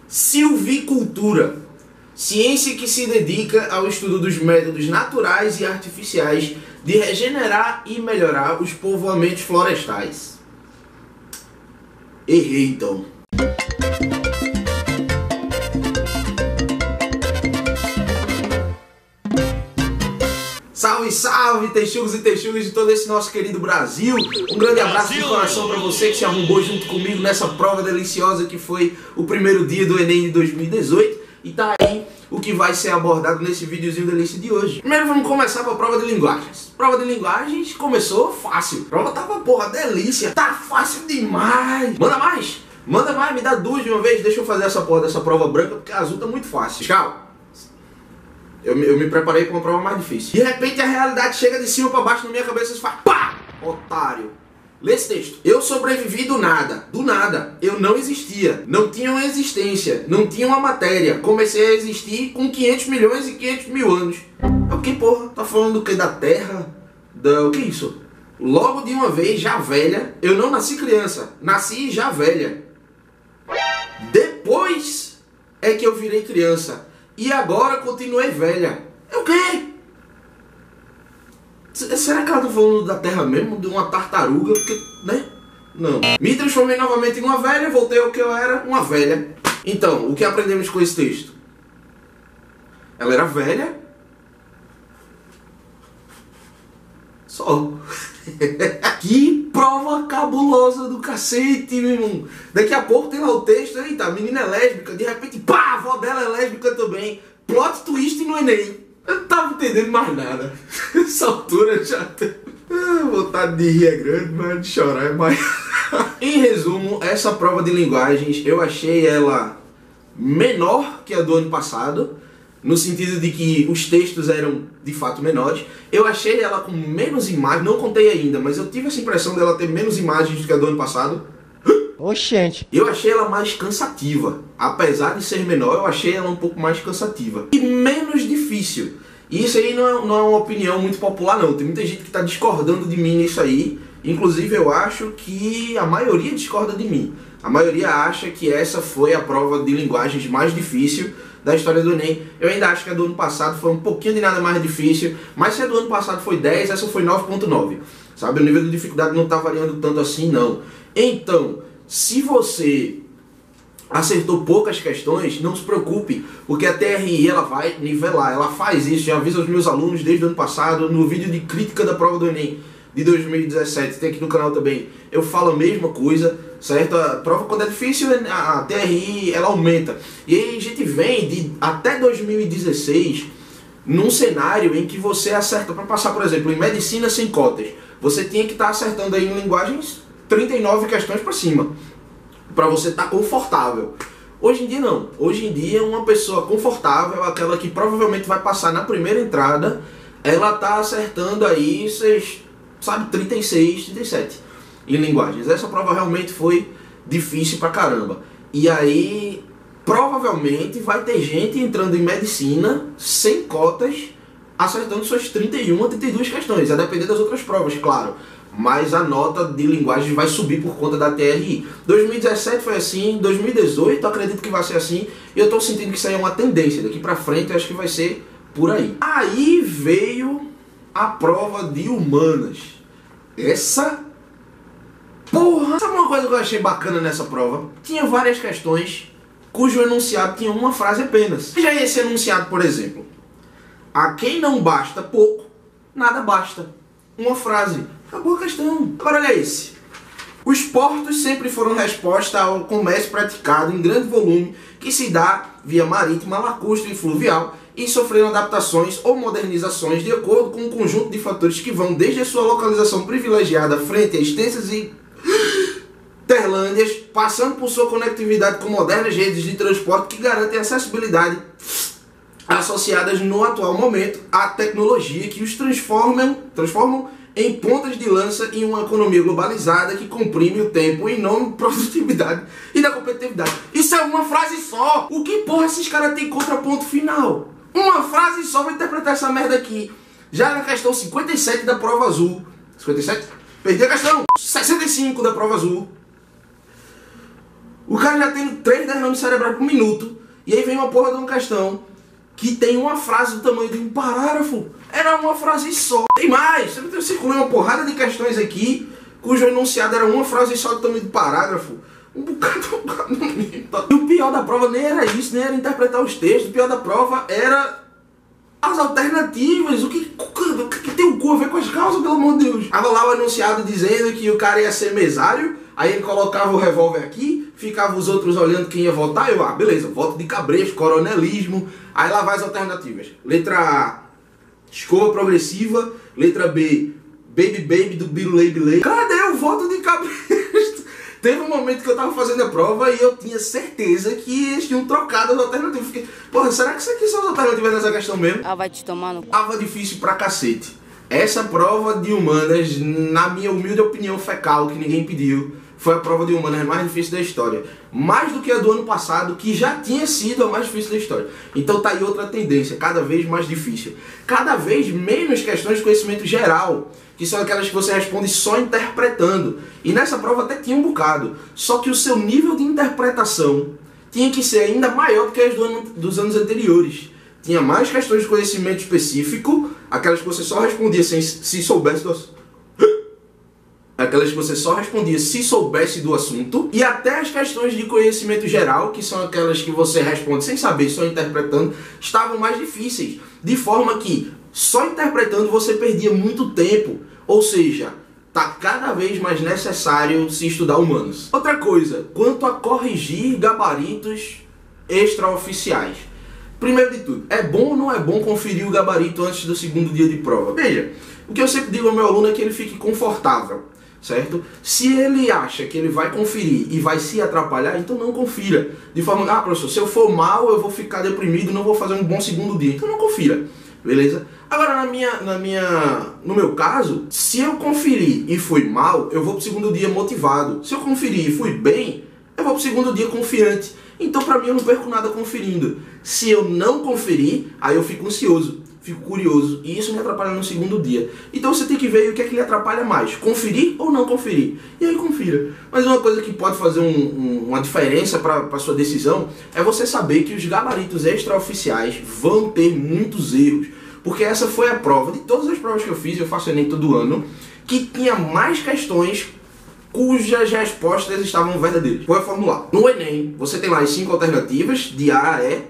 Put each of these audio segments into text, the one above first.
Silvicultura, ciência que se dedica ao estudo dos métodos naturais e artificiais de regenerar e melhorar os povoamentos florestais. Errei então. Salve, salve, texugos e texugas de todo esse nosso querido Brasil. Um grande abraço de coração para você que se arrombou junto comigo nessa prova deliciosa que foi o primeiro dia do Enem de 2018. E tá aí o que vai ser abordado nesse videozinho delícia de hoje. Primeiro vamos começar com a prova de linguagens. Prova de linguagens começou fácil. A prova tava, porra, delícia. Tá fácil demais. Manda mais. Manda mais, me dá duas de uma vez. Deixa eu fazer essa porra dessa prova branca, porque a azul tá muito fácil. Tchau. Eu me preparei para uma prova mais difícil. De repente a realidade chega de cima para baixo na minha cabeça e faz pá! Otário. Lê esse texto. Eu sobrevivi do nada. Do nada. Eu não existia. Não tinha uma existência. Não tinha uma matéria. Comecei a existir com 500 milhões e 500 mil anos. É o que, porra? Tá falando do que? Da Terra? O que é isso? Logo de uma vez, já velha. Eu não nasci criança. Nasci já velha. Depois é que eu virei criança. E agora continuei velha. É o quê? Será que ela tá falando da Terra mesmo? De uma tartaruga? Porque, né? Não. Me transformei novamente em uma velha, voltei ao que eu era, uma velha. Então, o que aprendemos com esse texto? Ela era velha. Só. Que prova cabulosa do cacete, meu irmão. Daqui a pouco tem lá o texto, eita, a menina é lésbica, de repente, pá, a avó dela é lésbica também. Plot twist no Enem. Eu não tava entendendo mais nada. Essa altura já tem... vontade de rir é grande, mas de chorar é mais... Em resumo, essa prova de linguagens, eu achei ela menor que a do ano passado, no sentido de que os textos eram de fato menores. Eu achei ela com menos imagens, não contei ainda, mas eu tive essa impressão dela ter menos imagens do que a do ano passado. Oxente. Eu achei ela mais cansativa. Apesar de ser menor, eu achei ela um pouco mais cansativa. E menos difícil. E isso aí não é uma opinião muito popular não. Tem muita gente que está discordando de mim nisso aí. Inclusive eu acho que a maioria discorda de mim. A maioria acha que essa foi a prova de linguagens mais difícil da história do Enem. Eu ainda acho que a do ano passado foi um pouquinho de nada mais difícil, mas se a do ano passado foi 10, essa foi 9.9. Sabe, o nível de dificuldade não está variando tanto assim, não. Então, se você acertou poucas questões, não se preocupe, porque a TRI ela vai nivelar, ela faz isso, já aviso aos meus alunos desde o ano passado, no vídeo de crítica da prova do Enem de 2017, tem aqui no canal também, eu falo a mesma coisa, certo? A prova quando é difícil, a TRI ela aumenta. E aí a gente vem de até 2016 num cenário em que você acerta, para passar, por exemplo, em medicina sem cotas, você tinha que estar acertando aí em linguagens 39 questões para cima, para você estar confortável. Hoje em dia não. Hoje em dia uma pessoa confortável, aquela que provavelmente vai passar na primeira entrada, ela tá acertando aí, sabe, 36, 37 em linguagens. Essa prova realmente foi difícil pra caramba. E aí, provavelmente vai ter gente entrando em medicina sem cotas, acertando suas 31 a 32 questões, a depender das outras provas, claro. Mas a nota de linguagens vai subir por conta da TRI. 2017 foi assim, 2018 acredito que vai ser assim, e eu tô sentindo que isso aí é uma tendência. Daqui pra frente eu acho que vai ser por aí. Aí veio a prova de humanas. Essa... porra! Sabe uma coisa que eu achei bacana nessa prova? Tinha várias questões cujo enunciado tinha uma frase apenas. Veja esse enunciado, por exemplo. A quem não basta pouco, nada basta. Uma frase. Acabou a questão. Agora olha esse. Os portos sempre foram resposta ao comércio praticado em grande volume que se dá via marítima, lacustre e fluvial e sofreram adaptações ou modernizações de acordo com um conjunto de fatores que vão desde a sua localização privilegiada frente a extensas e terlândias, passando por sua conectividade com modernas redes de transporte que garantem acessibilidade associadas no atual momento à tecnologia que os transformam em pontas de lança em uma economia globalizada que comprime o tempo em nome da produtividade e da competitividade. Isso é uma frase só! O que porra esses caras têm contra ponto final? Uma frase só vai interpretar essa merda aqui. Já na questão 57 da prova azul. 57? Perdi a questão! 65 da prova azul. O cara já tem 3 derrames cerebrais por minuto, e aí vem uma porra de uma questão que tem uma frase do tamanho de um parágrafo. Era uma frase só. Tem mais, eu circulei uma porrada de questões aqui, cujo enunciado era uma frase só do tamanho de parágrafo. Um bocado. E o pior da prova nem era isso, nem era interpretar os textos. O pior da prova era as alternativas. O que tem o cu a ver com as causas, pelo amor de Deus? Tava lá o enunciado dizendo que o cara ia ser mesário, aí ele colocava o revólver aqui, ficava os outros olhando quem ia votar. Eu, beleza, voto de cabresto, coronelismo. Aí lá vai as alternativas. Letra A, escova progressiva. Letra B, baby baby do Birulei Bilei. Cadê o voto de cabresto? Teve um momento que eu tava fazendo a prova e eu tinha certeza que eles tinham trocado as alternativas. Fiquei, porra, será que isso aqui são as alternativas dessa questão mesmo? Vai te tomar no... Tava difícil pra cacete. Essa prova de humanas, na minha humilde opinião fecal, que ninguém pediu, foi a prova de humanas mais difícil da história. Mais do que a do ano passado, que já tinha sido a mais difícil da história. Então tá aí outra tendência, cada vez mais difícil. Cada vez menos questões de conhecimento geral, que são aquelas que você responde só interpretando. E nessa prova até tinha um bocado. Só que o seu nível de interpretação tinha que ser ainda maior do que as dos anos anteriores. Tinha mais questões de conhecimento específico, aquelas que você só respondia se soubesse do assunto. Aquelas que você só respondia se soubesse do assunto. E até as questões de conhecimento geral, que são aquelas que você responde sem saber, só interpretando, estavam mais difíceis. De forma que só interpretando você perdia muito tempo. Ou seja, tá cada vez mais necessário se estudar humanos. Outra coisa, quanto a corrigir gabaritos extraoficiais. Primeiro de tudo, é bom ou não é bom conferir o gabarito antes do segundo dia de prova? Veja, o que eu sempre digo ao meu aluno é que ele fique confortável, certo? Se ele acha que ele vai conferir e vai se atrapalhar, então não confira. De forma, professor, se eu for mal, eu vou ficar deprimido, não vou fazer um bom segundo dia. Então não confira, beleza? Agora, no meu caso, se eu conferir e fui mal, eu vou pro segundo dia motivado. Se eu conferir e fui bem, eu vou pro segundo dia confiante. Então, pra mim, eu não perco nada conferindo. Se eu não conferir, aí eu fico ansioso, fico curioso, e isso me atrapalha no segundo dia. Então você tem que ver o que é que lhe atrapalha mais, conferir ou não conferir. E aí confira. Mas uma coisa que pode fazer uma diferença para sua decisão é você saber que os gabaritos extraoficiais vão ter muitos erros. Porque essa foi a prova, de todas as provas que eu fiz, eu faço Enem todo ano, que tinha mais questões cujas respostas estavam verdadeiras. Vou reformular. No Enem, você tem lá as 5 alternativas, de A a E,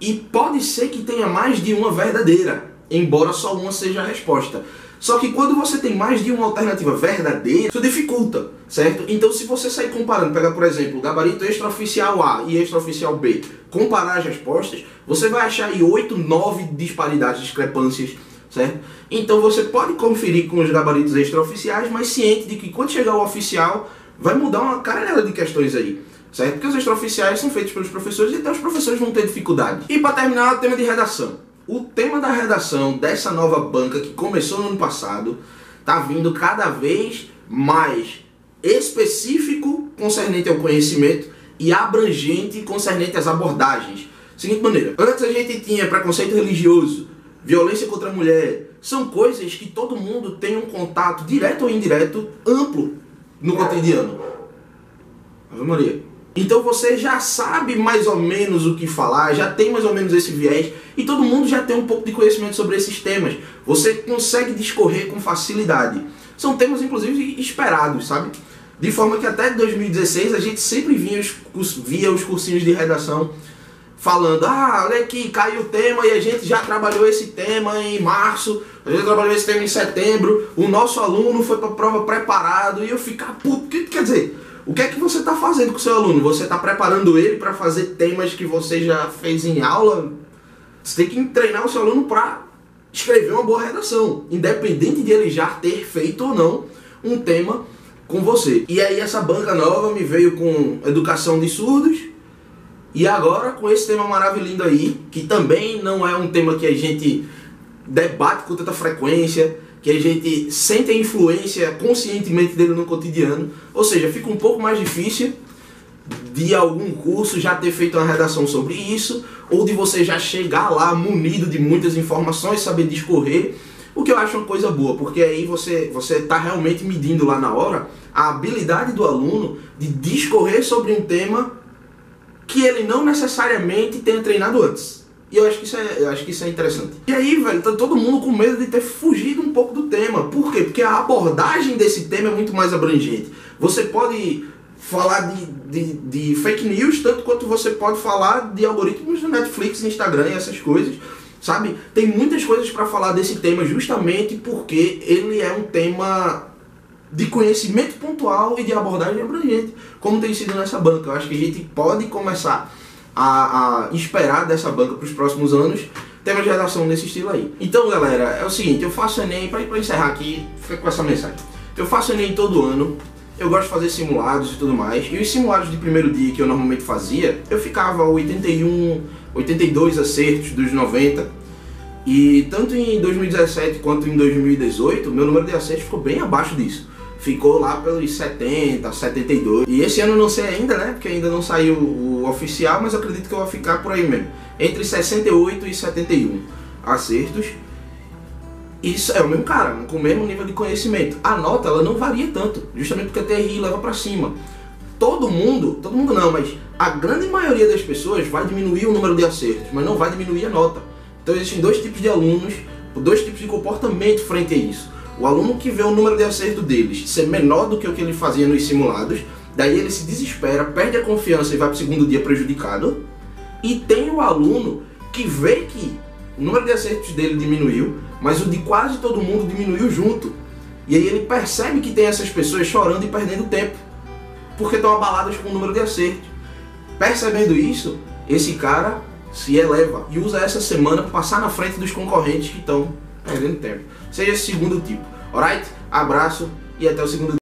e pode ser que tenha mais de uma verdadeira, embora só uma seja a resposta. Só que quando você tem mais de uma alternativa verdadeira, isso dificulta, certo? Então se você sair comparando, pegar por exemplo o gabarito extraoficial A e extraoficial B, comparar as respostas, você vai achar aí 8, 9 disparidades, discrepâncias, certo? Então você pode conferir com os gabaritos extraoficiais, mas ciente de que quando chegar o oficial, vai mudar uma caralhada de questões aí, certo? Porque os extraoficiais são feitos pelos professores e até os professores vão ter dificuldade. E para terminar, o tema de redação. O tema da redação dessa nova banca que começou no ano passado está vindo cada vez mais específico concernente ao conhecimento e abrangente concernente às abordagens. Seguinte maneira, antes a gente tinha preconceito religioso, violência contra a mulher, são coisas que todo mundo tem um contato direto ou indireto amplo no cotidiano. Ave Maria. Então você já sabe mais ou menos o que falar, já tem mais ou menos esse viés, e todo mundo já tem um pouco de conhecimento sobre esses temas. Você consegue discorrer com facilidade. São temas, inclusive, esperados, sabe? De forma que até 2016 a gente sempre via os cursinhos de redação falando, olha aqui, caiu o tema e a gente já trabalhou esse tema em março, a gente trabalhou esse tema em setembro, o nosso aluno foi para a prova preparado, e eu ficar, puto, o que quer dizer? O que é que você está fazendo com o seu aluno? Você está preparando ele para fazer temas que você já fez em aula? Você tem que treinar o seu aluno para escrever uma boa redação, independente de ele já ter feito ou não um tema com você. E aí essa banca nova me veio com educação de surdos, e agora com esse tema maravilhoso aí, que também não é um tema que a gente debate com tanta frequência, que a gente sente a influência conscientemente dele no cotidiano, ou seja, fica um pouco mais difícil de algum curso já ter feito uma redação sobre isso, ou de você já chegar lá munido de muitas informações, saber discorrer, O que eu acho uma coisa boa, porque aí você está realmente medindo lá na hora a habilidade do aluno de discorrer sobre um tema que ele não necessariamente tenha treinado antes. E eu acho que isso é interessante. E aí, velho, tá todo mundo com medo de ter fugido um pouco do tema. Por quê? Porque a abordagem desse tema é muito mais abrangente. Você pode falar de fake news, tanto quanto você pode falar de algoritmos do Netflix, Instagram e essas coisas, sabe? Tem muitas coisas para falar desse tema justamente porque ele é um tema de conhecimento pontual e de abordagem abrangente, como tem sido nessa banca. Eu acho que a gente pode começar a esperar dessa banca para os próximos anos temas de redação nesse estilo aí. Então, galera, é o seguinte, eu faço Enem, para encerrar aqui, fica com essa mensagem. Eu faço Enem todo ano, eu gosto de fazer simulados e tudo mais, e os simulados de primeiro dia que eu normalmente fazia, eu ficava 81, 82 acertos dos 90, e tanto em 2017 quanto em 2018, meu número de acertos ficou bem abaixo disso. Ficou lá pelos 70, 72. E esse ano eu não sei ainda, né? Porque ainda não saiu o oficial, mas eu acredito que eu vou ficar por aí mesmo. Entre 68 e 71 acertos. Isso é o mesmo cara, com o mesmo nível de conhecimento. A nota, ela não varia tanto, justamente porque a TRI leva pra cima. Todo mundo não, mas a grande maioria das pessoas vai diminuir o número de acertos, mas não vai diminuir a nota. Então existem dois tipos de alunos, dois tipos de comportamento frente a isso. O aluno que vê o número de acerto deles ser menor do que o que ele fazia nos simulados, daí ele se desespera, perde a confiança e vai para o segundo dia prejudicado. E tem o aluno que vê que o número de acertos dele diminuiu, mas o de quase todo mundo diminuiu junto. E aí ele percebe que tem essas pessoas chorando e perdendo tempo, porque estão abaladas com o número de acertos. Percebendo isso, esse cara se eleva e usa essa semana para passar na frente dos concorrentes que estão perdendo tempo. Seja esse segundo tipo. Alright? Abraço e até o segundo